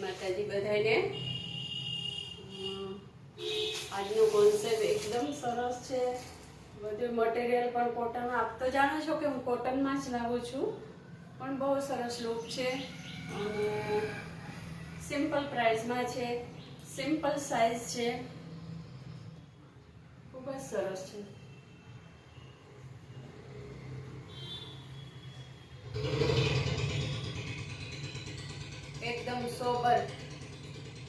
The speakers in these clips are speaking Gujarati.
માતાજી બધાને આજનો કોન્સેપ્ટ એકદમ સરસ છે। બધું મટીરિયલ પણ કોટન, આપ તો જાણો છો કે હું કોટનમાં જ લાવું છું, પણ બહુ સરસ લુક છે અને સિમ્પલ પ્રાઇસમાં છે, સિમ્પલ સાઇઝ છે, ખૂબ જ સરસ છે। एकदम सोबर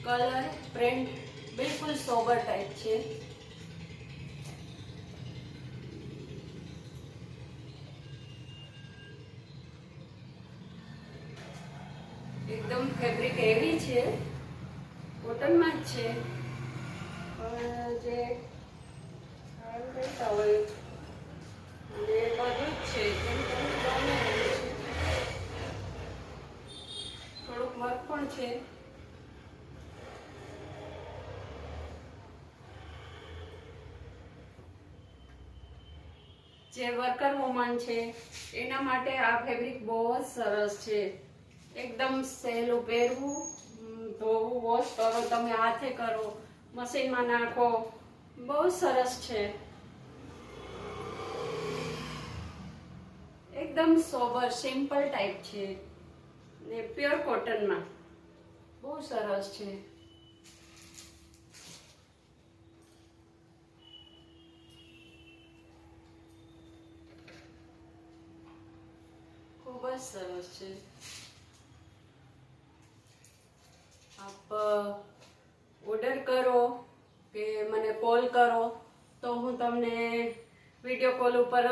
कलर प्रिंट बिल्कुल सोबर टाइप છે। एकदम ફેબ્રિક હેવી છે, કોટનમાં જ છે, પણ જે આમ કહેતા હોય અને બધું જ છે જેમ તમને ગમે એવું છે। થોડુંક વર્ક પણ છે। જે વર્કર વુમન છે એના માટે આ ફેબ્રિક બહુ જ સરસ છે। એકદમ સહેલું પહેરવું, ધોવું, વોશ કરો, તમે હાથે કરો, મશીનમાં નાખો, બહુ સરસ છે। એકદમ સોબર સિમ્પલ ટાઈપ છે ને પ્યોર કોટનમાં બહુ સરસ છે। ખૂબ જ સરસ છે। આપ ઓર્ડર કરો કે મને કોલ કરો તો હું તમને વિડીયો કોલ ઉપર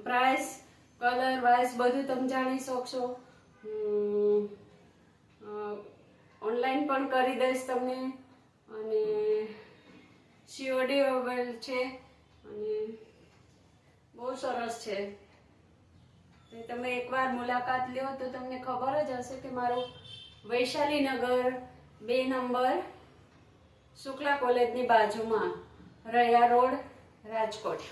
પ્રાઇસ, કલર વાઇઝ બધું તમે જાણી શકશો। ઓનલાઈન પણ કરી દઈશ તમને અને સીઓડી અવેલેબલ છે અને બહુ સરસ છે। તમે એકવાર મુલાકાત લ્યો તો તમને ખબર જ હશે કે મારું વૈશાલીનગર 2 નંબર શુક્લા કોલેજની બાજુમાં, રૈયા રોડ, રાજકોટ।